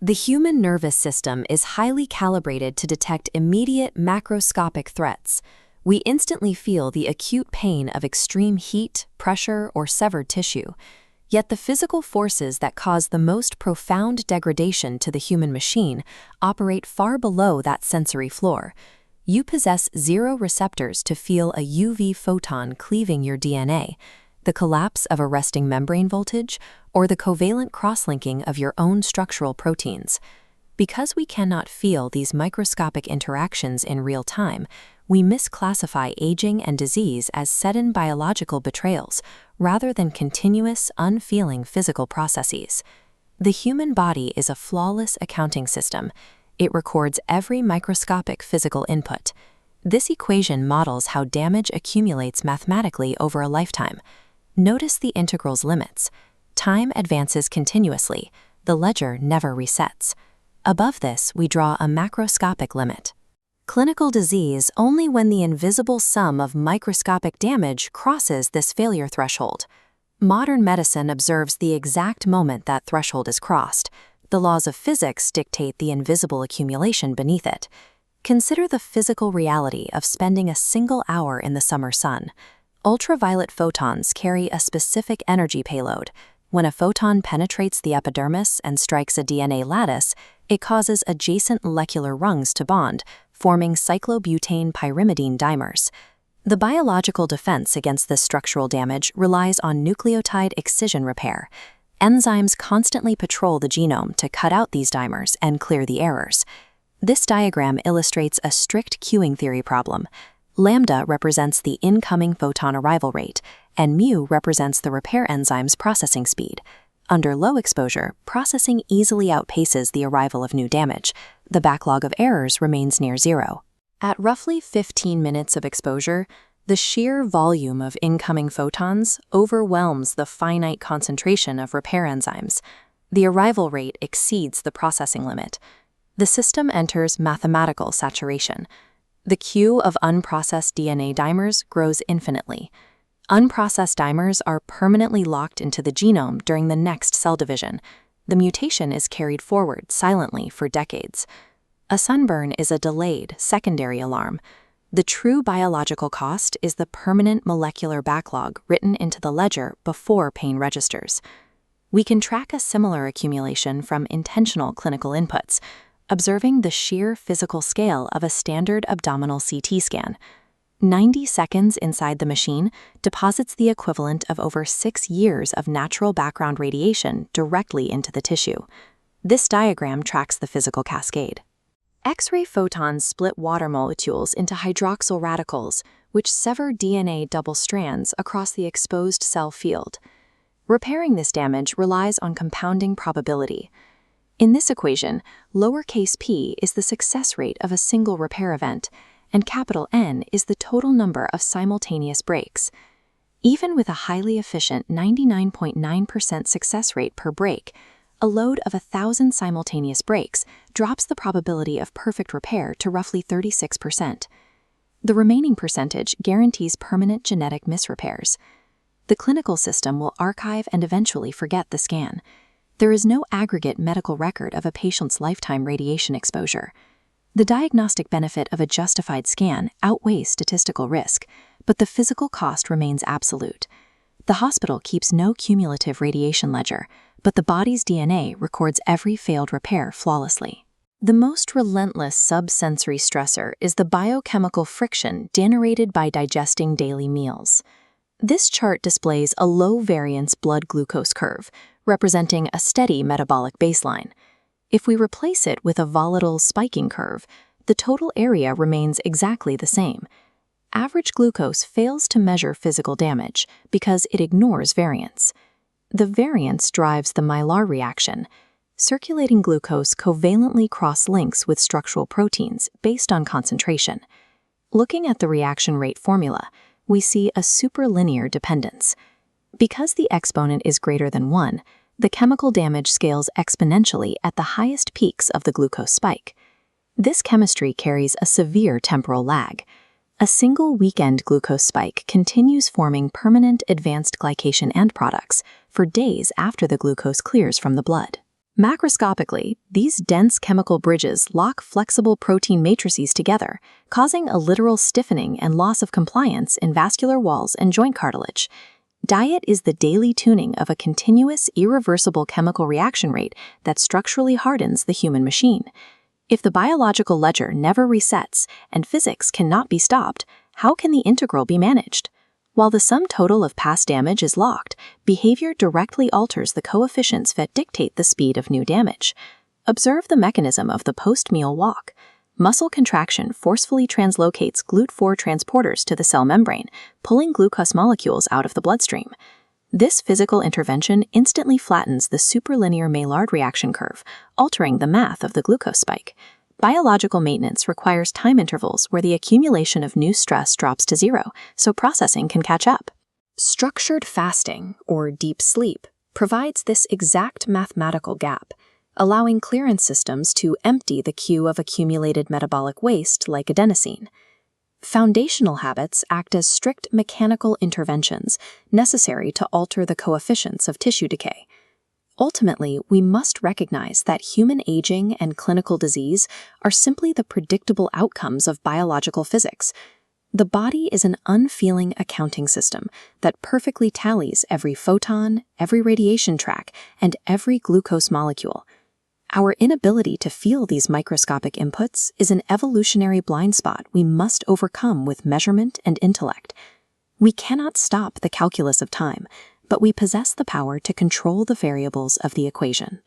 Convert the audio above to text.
The human nervous system is highly calibrated to detect immediate macroscopic threats. We instantly feel the acute pain of extreme heat, pressure, or severed tissue. Yet the physical forces that cause the most profound degradation to the human machine operate far below that sensory floor. You possess zero receptors to feel a UV photon cleaving your DNA, the collapse of a resting membrane voltage, or the covalent cross-linking of your own structural proteins. Because we cannot feel these microscopic interactions in real time, we misclassify aging and disease as sudden biological betrayals rather than continuous, unfeeling physical processes. The human body is a flawless accounting system. It records every microscopic physical input. This equation models how damage accumulates mathematically over a lifetime. Notice the integral's limits. Time advances continuously. The ledger never resets. Above this, we draw a macroscopic limit. Clinical disease only when the invisible sum of microscopic damage crosses this failure threshold. Modern medicine observes the exact moment that threshold is crossed. The laws of physics dictate the invisible accumulation beneath it. Consider the physical reality of spending a single hour in the summer sun. Ultraviolet photons carry a specific energy payload. When a photon penetrates the epidermis and strikes a DNA lattice, it causes adjacent molecular rungs to bond, forming cyclobutane pyrimidine dimers. The biological defense against this structural damage relies on nucleotide excision repair. Enzymes constantly patrol the genome to cut out these dimers and clear the errors. This diagram illustrates a strict queuing theory problem. Lambda represents the incoming photon arrival rate, and mu represents the repair enzyme's processing speed. Under low exposure, processing easily outpaces the arrival of new damage. The backlog of errors remains near zero. At roughly 15 minutes of exposure, the sheer volume of incoming photons overwhelms the finite concentration of repair enzymes. The arrival rate exceeds the processing limit. The system enters mathematical saturation. The queue of unprocessed DNA dimers grows infinitely. Unprocessed dimers are permanently locked into the genome during the next cell division. The mutation is carried forward silently for decades. A sunburn is a delayed, secondary alarm. The true biological cost is the permanent molecular backlog written into the ledger before pain registers. We can track a similar accumulation from intentional clinical inputs, observing the sheer physical scale of a standard abdominal CT scan. 90 seconds inside the machine deposits the equivalent of over 6 years of natural background radiation directly into the tissue. This diagram tracks the physical cascade. X-ray photons split water molecules into hydroxyl radicals, which sever DNA double strands across the exposed cell field. Repairing this damage relies on compounding probability. In this equation, lowercase p is the success rate of a single repair event, and capital N is the total number of simultaneous breaks. Even with a highly efficient 99.9% success rate per break, a load of 1,000 simultaneous breaks drops the probability of perfect repair to roughly 36%. The remaining percentage guarantees permanent genetic misrepairs. The clinical system will archive and eventually forget the scan. There is no aggregate medical record of a patient's lifetime radiation exposure. The diagnostic benefit of a justified scan outweighs statistical risk, but the physical cost remains absolute. The hospital keeps no cumulative radiation ledger, but the body's DNA records every failed repair flawlessly. The most relentless subsensory stressor is the biochemical friction generated by digesting daily meals. This chart displays a low-variance blood glucose curve, representing a steady metabolic baseline. If we replace it with a volatile spiking curve, the total area remains exactly the same. Average glucose fails to measure physical damage because it ignores variance. The variance drives the Maillard reaction. Circulating glucose covalently cross-links with structural proteins based on concentration. Looking at the reaction rate formula, we see a superlinear dependence. Because the exponent is greater than 1, the chemical damage scales exponentially at the highest peaks of the glucose spike. This chemistry carries a severe temporal lag. A single weekend glucose spike continues forming permanent advanced glycation end products for days after the glucose clears from the blood. Macroscopically, these dense chemical bridges lock flexible protein matrices together, causing a literal stiffening and loss of compliance in vascular walls and joint cartilage. Diet is the daily tuning of a continuous, irreversible chemical reaction rate that structurally hardens the human machine. If the biological ledger never resets and physics cannot be stopped, how can the integral be managed? While the sum total of past damage is locked, behavior directly alters the coefficients that dictate the speed of new damage. Observe the mechanism of the post-meal walk. Muscle contraction forcefully translocates GLUT4 transporters to the cell membrane, pulling glucose molecules out of the bloodstream. This physical intervention instantly flattens the superlinear Maillard reaction curve, altering the math of the glucose spike. Biological maintenance requires time intervals where the accumulation of new stress drops to zero, so processing can catch up. Structured fasting, or deep sleep, provides this exact mathematical gap, allowing clearance systems to empty the queue of accumulated metabolic waste like adenosine. Foundational habits act as strict mechanical interventions necessary to alter the coefficients of tissue decay. Ultimately, we must recognize that human aging and clinical disease are simply the predictable outcomes of biological physics. The body is an unfeeling accounting system that perfectly tallies every photon, every radiation track, and every glucose molecule. Our inability to feel these microscopic inputs is an evolutionary blind spot we must overcome with measurement and intellect. We cannot stop the calculus of time, but we possess the power to control the variables of the equation.